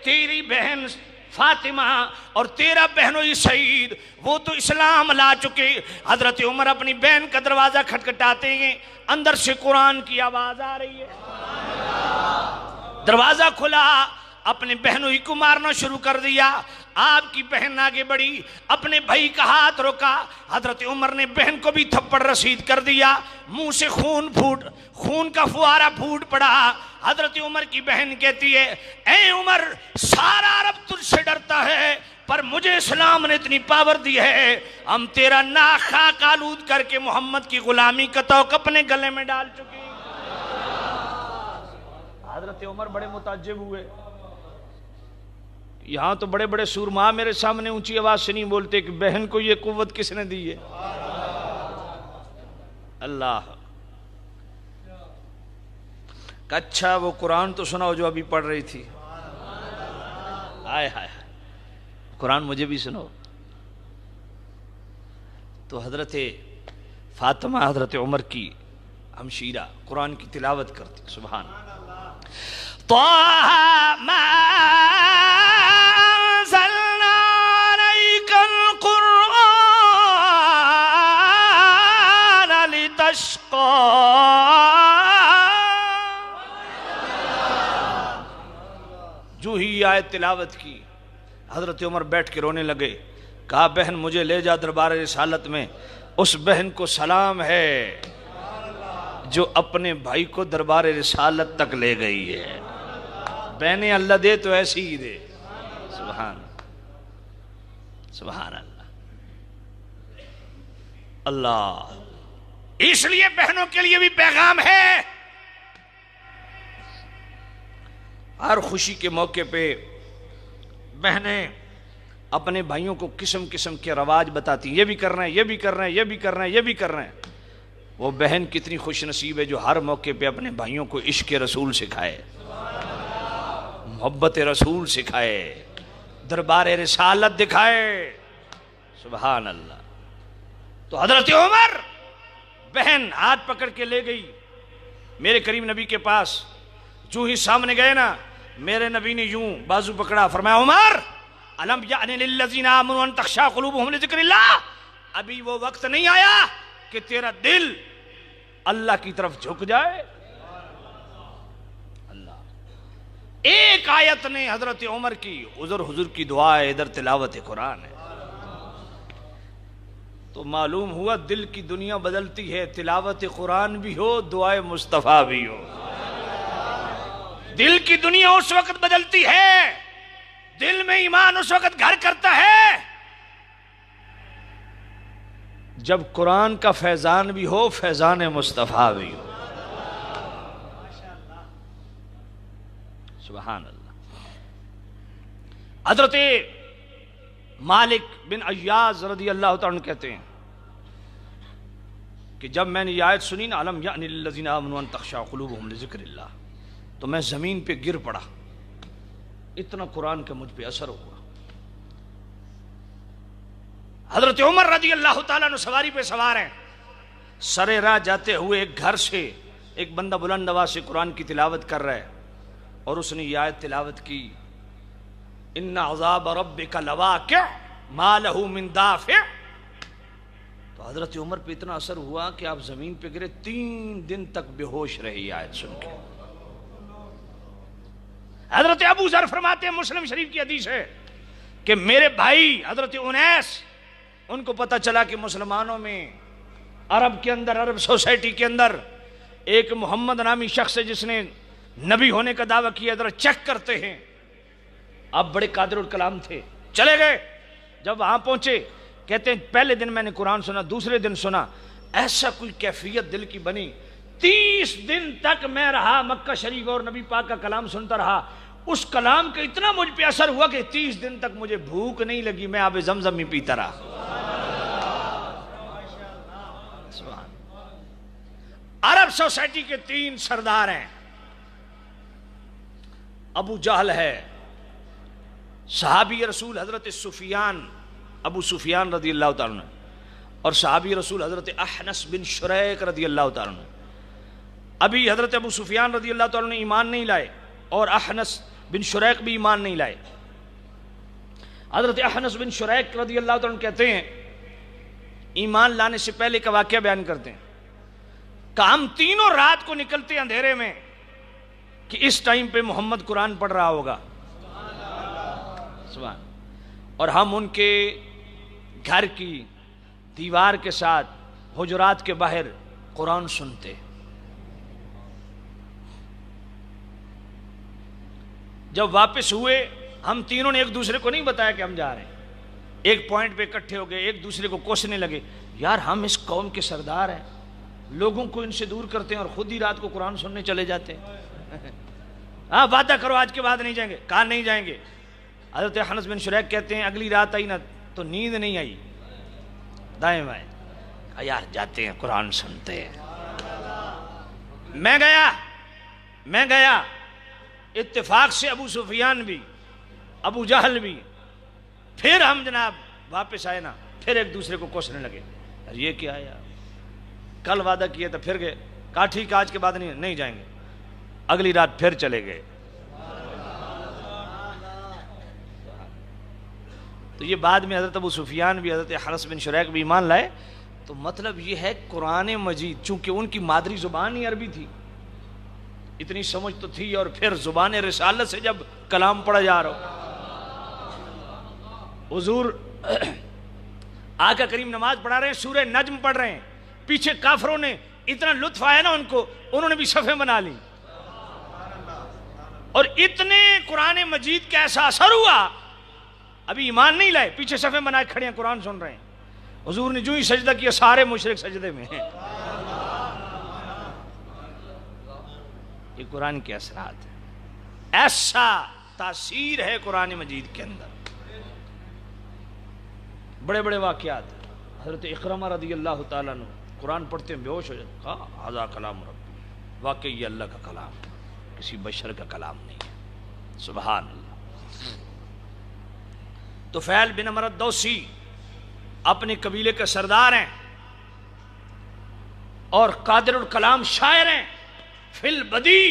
تیری بہن فاطمہ اور تیرا بہنوئی سعید وہ تو اسلام لا چکے۔ حضرت عمر اپنی بہن کا دروازہ کھٹکھٹاتے ہیں، اندر سے قرآن کی آواز آ رہی ہے۔ دروازہ کھلا، اپنے بہنوئی کو مارنا شروع کر دیا۔ آپ کی بہن آگے بڑھی، اپنے بھائی کا ہاتھ روکا، حضرت عمر نے بہن کو بھی تھپڑ رسید کر دیا، منہ سے خون کا فوارہ پھوٹ پڑا۔ حضرت عمر کی بہن کہتی ہے، اے عمر سارا عرب تجھ سے ڈرتا ہے پر مجھے اسلام نے اتنی پاور دی ہے، ہم تیرا ناک خاک آلود کر کے محمد کی غلامی کا توق اپنے گلے میں ڈال چکے۔ حضرت عمر بڑے متعجب ہوئے، یہاں تو بڑے بڑے سورما میرے سامنے اونچی آواز سے نہیں بولتے کہ بہن کو یہ قوت کس نے دی ہے؟ اللہ۔ اچھا وہ قرآن تو سناؤ جو ابھی پڑھ رہی تھی، ہائے ہائے قرآن مجھے بھی سنو۔ تو حضرت فاطمہ حضرت عمر کی ہمشیرہ قرآن کی تلاوت کرتی، سبحان اللہ۔ طه ما أنزلنا عليك القرآن لتشقى، جو ہی آیت تلاوت کی حضرت عمر بیٹھ کے رونے لگے۔ کہا بہن مجھے لے جا دربار رسالت میں، اس بہن کو سلام ہے جو اپنے بھائی کو دربار رسالت تک لے گئی ہے۔ بہنیں اللہ دے تو ایسی ہی دے، سبحان سبحان اللہ اللہ۔ اس لیے بہنوں کے لیے بھی پیغام ہے، ہر خوشی کے موقع پہ بہنیں اپنے بھائیوں کو قسم قسم کے رواج بتاتی، یہ بھی کرنا ہے، یہ بھی کرنا ہے، یہ بھی کرنا ہے، یہ بھی کرنا ہے۔ وہ بہن کتنی خوش نصیب ہے جو ہر موقع پہ اپنے بھائیوں کو عشق رسول سکھائے، محبت رسول سکھائے، دربار رسالت دکھائے۔ سبحان اللہ۔ تو حضرت عمر بہن ہاتھ پکڑ کے لے گئی میرے کریم نبی کے پاس، جو ہی سامنے گئے نا میرے نبی نے یوں بازو پکڑا، فرمایا عمر الم یأن للذین آمنوا ان تخشع قلوبهم لذکر اللہ، ابھی وہ وقت نہیں آیا کہ تیرا دل اللہ کی طرف جھک جائے؟ اللہ، ایک آیت نے حضرت عمر کی، ادھر حضور کی دعا ہے، ادھر تلاوت قرآن ہے، تو معلوم ہوا دل کی دنیا بدلتی ہے، تلاوت قرآن بھی ہو، دعائے مصطفیٰ بھی ہو۔ دل کی دنیا اس وقت بدلتی ہے، دل میں ایمان اس وقت گھر کرتا ہے جب قرآن کا فیضان بھی ہو، فیضان مصطفیٰ بھی ہو۔ سبحان اللہ۔ حضرت مالک بن عیاض رضی اللہ تعالیٰ عنہ کہتے ہیں کہ جب میں نے یہ آیت سنی نا الم یأن للذین آمنوا ان تخشع قلوبهم لذکر اللہ، تو میں زمین پہ گر پڑا، اتنا قرآن کا مجھ پہ اثر ہوا۔ حضرت عمر رضی اللہ تعالیٰ عنہ سواری پہ سوار ہیں، سرے راہ جاتے ہوئے ایک گھر سے ایک بندہ بلند آواز سے قرآن کی تلاوت کر رہا ہے، اور اس نے یہ آیت تلاوت کی ان عذاب ربک لواقع ما لہ من دافع۔ تو حضرت عمر پہ اتنا اثر ہوا کہ آپ زمین پہ گرے، 3 دن تک بے ہوش رہے یہ آیت سن کے۔ حضرت ابو ذر فرماتے ہیں، مسلم شریف کی حدیث ہے کہ میرے بھائی حضرت انیس، ان کو پتہ چلا کہ مسلمانوں میں عرب کے اندر، عرب سوسائٹی کے اندر ایک محمد نامی شخص ہے جس نے نبی ہونے کا دعویٰ کیا، ذرا چیک کرتے ہیں۔ اب بڑے قادر الکلام تھے، چلے گئے، جب وہاں پہنچے کہتے ہیں پہلے دن میں نے قرآن سنا، دوسرے دن سنا، ایسا کوئی کیفیت دل کی بنی، 30 دن تک میں رہا مکہ شریف اور نبی پاک کا کلام سنتا رہا، اس کلام کا اتنا مجھ پہ اثر ہوا کہ 30 دن تک مجھے بھوک نہیں لگی، میں آب زمزم ہی پیتا رہا۔ عرب سوسائٹی کے 3 سردار ہیں، ابو جہل ہے، صحابی رسول حضرت سفیان، ابو سفیان رضی اللہ تعالیٰ عنہ، اور صحابی رسول حضرت احنس بن شریک رضی اللہ تعالیٰ عنہ۔ ابھی حضرت ابو سفیان رضی اللہ تعالیٰ عنہ ایمان نہیں لائے، اور احنس بن شریک بھی ایمان نہیں لائے۔ حضرت احنس بن شریک رضی اللہ تعالیٰ عنہ کہتے ہیں، ایمان لانے سے پہلے کا واقعہ بیان کرتے ہیں کہ ہم تینوں رات کو نکلتے اندھیرے میں کہ اس ٹائم پہ محمد قرآن پڑھ رہا ہوگا، سبحان، اور ہم ان کے گھر کی دیوار کے ساتھ حجرات کے باہر قرآن سنتے۔ جب واپس ہوئے ہم تینوں نے ایک دوسرے کو نہیں بتایا کہ ہم جا رہے ہیں، ایک پوائنٹ پہ اکٹھے ہو گئے، ایک دوسرے کو کوسنے لگے، یار ہم اس قوم کے سردار ہیں، لوگوں کو ان سے دور کرتے ہیں اور خود ہی رات کو قرآن سننے چلے جاتے ہیں۔ ہاں وعدہ کرو آج کے بعد نہیں جائیں گے، کہاں نہیں جائیں گے۔ حضرت احنس بن شریک کہتے ہیں اگلی رات آئی نا تو نیند نہیں آئی، دائیں بائیں یار جاتے ہیں قرآن سنتے ہیں۔ میں گیا، اتفاق سے ابو سفیان بھی، ابو جہل بھی، پھر ہم جناب واپس آئے نا، پھر ایک دوسرے کو کوسنے لگے، یار یہ کیا ہے یار، کل وعدہ کیا تھا، پھر گئے، کہا ٹھیک آج کے بعد نہیں جائیں گے، اگلی رات پھر چلے گئے۔ تو یہ بعد میں حضرت ابو سفیان بھی، حضرت حنس بن شریک بھی ایمان لائے۔ تو مطلب یہ ہے قرآن مجید چونکہ ان کی مادری زبان ہی عربی تھی، اتنی سمجھ تو تھی، اور پھر زبان رسالت سے جب کلام پڑھا جا رہا، حضور آقا کریم نماز پڑھا رہے ہیں، سورہ نجم پڑھ رہے ہیں، پیچھے کافروں نے اتنا لطف آیا نا ان کو، انہوں نے بھی صفیں بنا لی، اور اتنے قرآن مجید کا ایسا اثر ہوا، ابھی ایمان نہیں لائے، پیچھے صفیں بنائے کھڑے ہیں، قرآن سن رہے ہیں، حضور نے جو ہی سجدہ کیا سارے مشرک سجدے میں ہیں۔ یہ قرآن کے اثرات ہیں، ایسا تاثیر ہے قرآن مجید کے اندر۔ بڑے بڑے واقعات. حضرت اکرمہ رضی اللہ تعالیٰ عنہ قرآن پڑھتے ہیں بے ہوش ہو جاتے, کہا ھذا کلام ربی, واقعی یہ اللہ کا کلام ہے, کسی بشر کا کلام نہیں ہے. سبحان اللہ. طفیل بن عمرو الدوسی اپنے قبیلے کے سردار ہیں اور قادر الکلام شاعر ہیں, فی البدی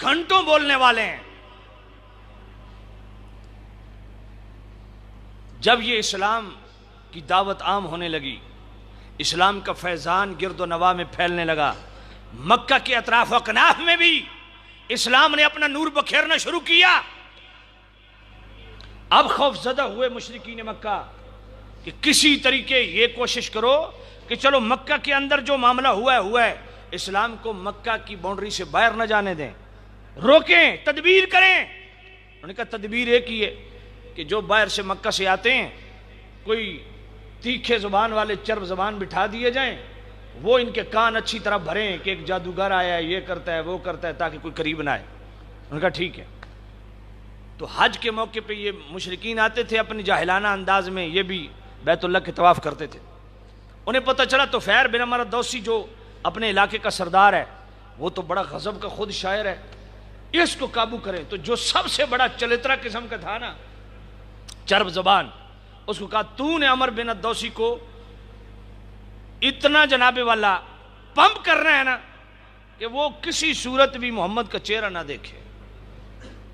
گھنٹوں بولنے والے ہیں. جب یہ اسلام کی دعوت عام ہونے لگی, اسلام کا فیضان گرد و نواح میں پھیلنے لگا, مکہ کے اطراف و اکناف میں بھی اسلام نے اپنا نور بکھیرنا شروع کیا. اب خوف زدہ ہوئے مشرکین مکہ کہ کسی طریقے یہ کوشش کرو کہ چلو مکہ کے اندر جو معاملہ ہوا ہے, اسلام کو مکہ کی باؤنڈری سے باہر نہ جانے دیں, روکیں, تدبیر کریں. انہوں نے کہا تدبیر ایک ہی ہے کہ جو باہر سے مکہ سے آتے ہیں کوئی تیکھے زبان والے چرب زبان بٹھا دیے جائیں, وہ ان کے کان اچھی طرح بھریں کہ ایک جادوگر آیا ہے, یہ کرتا ہے وہ کرتا ہے, تاکہ کوئی قریب نہ آئے. انہوں نے کہا ٹھیک ہے. تو حج کے موقع پہ یہ مشرکین آتے تھے اپنی جاہلانہ انداز میں, یہ بھی بیت اللہ کے طواف کرتے تھے. انہیں پتہ چلا طفیل بن عمرو الدوسی جو اپنے علاقے کا سردار ہے وہ تو بڑا غضب کا خود شاعر ہے, اس کو قابو کریں. تو جو سب سے بڑا چلترا قسم کا تھا نا, چرب زبان, اس کو کہا تو نے عمر بن الدوسی کو اتنا جناب والا پمپ کرنا ہے نا کہ وہ کسی صورت بھی محمد کا چہرہ نہ دیکھے,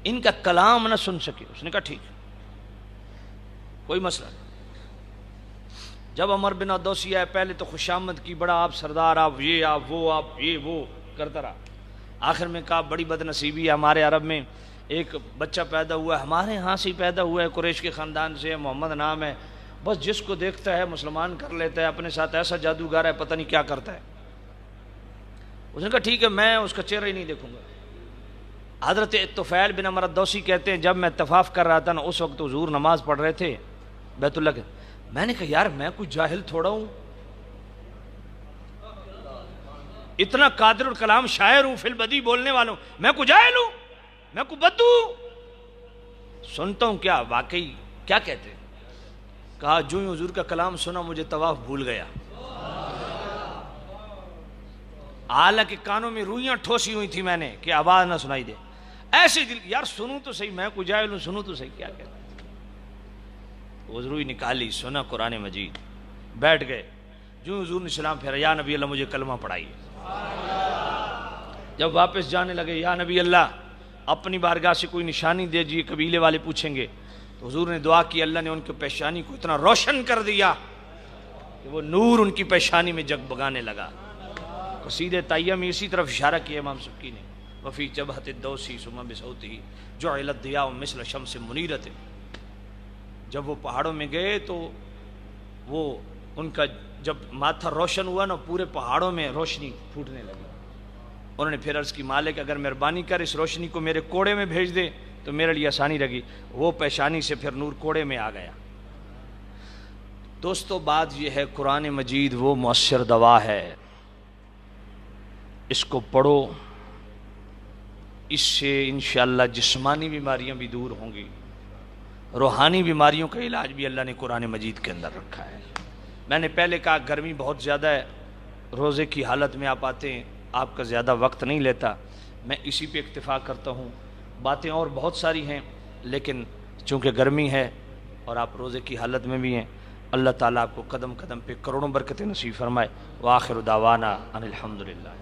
ان کا کلام نہ سن سکے. اس نے کہا ٹھیک, کوئی مسئلہ نہیں. جب عمر بن الدوسی آئے پہلے تو خوشامد کی, بڑا آپ سردار, آپ یہ, آپ وہ, آپ یہ وہ کرتا رہا. آخر میں کہا بڑی بد نصیبی ہے, ہمارے عرب میں ایک بچہ پیدا ہوا ہے, ہمارے ہاں سے ہی پیدا ہوا ہے, قریش کے خاندان سے, محمد نام ہے, بس جس کو دیکھتا ہے مسلمان کر لیتا ہے, اپنے ساتھ ایسا جادوگر ہے پتہ نہیں کیا کرتا ہے. اس نے کہا ٹھیک ہے, میں اس کا چہرہ ہی نہیں دیکھوں گا. حضرت طفیل بن عمرو الدوسی کہتے ہیں جب میں طواف کر رہا تھا نا, اس وقت حضور نماز پڑھ رہے تھے بیت اللہ کے. میں نے کہا یار میں کوئی جاہل تھوڑا ہوں, اتنا قادر الکلام شاعر ہوں, فی البدی بولنے والوں, میں کوئی جاہل ہوں, میں کوئی بدو سنتا ہوں کیا واقعی کیا کہتے ہیں. کہا جو ہی حضور کا کلام سنا مجھے طواف بھول گیا, حالانکہ کانوں میں روئیاں ٹھوسی ہوئی تھی میں نے کہ آواز نہ سنائی دے. ایسے دل یار سنوں تو صحیح, میں کوئی جاہل ہوں, سنوں تو صحیح کیا کہتے ہیں. حضور ہی نکالی, سنا قرآن مجید, بیٹھ گئے. جو حضور نے سلام پھیرا, یا نبی اللہ مجھے کلمہ پڑھائیے. جب واپس جانے لگے, یا نبی اللہ اپنی بارگاہ سے کوئی نشانی دے جی, قبیلے والے پوچھیں گے. تو حضور نے دعا کی, اللہ نے ان کی پیشانی کو اتنا روشن کر دیا کہ وہ نور ان کی پیشانی میں جگبگانے لگا. قصیدہ طیہ میں اسی طرف اشارہ کیا امام سبکی نے, وفی جبہۃ الدوسی ثم بصوتہ جعل الضیاء مثل شمس منیرۃ. جب وہ پہاڑوں میں گئے تو وہ ان کا جب ماتھا روشن ہوا نا, پورے پہاڑوں میں روشنی پھوٹنے لگی. انہوں نے پھر عرض کی مالک اگر مہربانی کر اس روشنی کو میرے کوڑے میں بھیج دے تو میرے لیے آسانی لگی. وہ پیشانی سے پھر نور کوڑے میں آ گیا. دوستو بات یہ ہے, قرآن مجید وہ مؤثر دوا ہے, اس کو پڑھو, اس سے انشاءاللہ جسمانی بیماریاں بھی دور ہوں گی, روحانی بیماریوں کا علاج بھی اللہ نے قرآن مجید کے اندر رکھا ہے. میں نے پہلے کہا گرمی بہت زیادہ ہے, روزے کی حالت میں آپ آتے ہیں, آپ کا زیادہ وقت نہیں لیتا, میں اسی پہ اکتفا کرتا ہوں. باتیں اور بہت ساری ہیں لیکن چونکہ گرمی ہے اور آپ روزے کی حالت میں بھی ہیں, اللہ تعالیٰ آپ کو قدم قدم پہ کروڑوں برکتیں نصیب فرمائے. وآخر دعوانا ان الحمدللہ.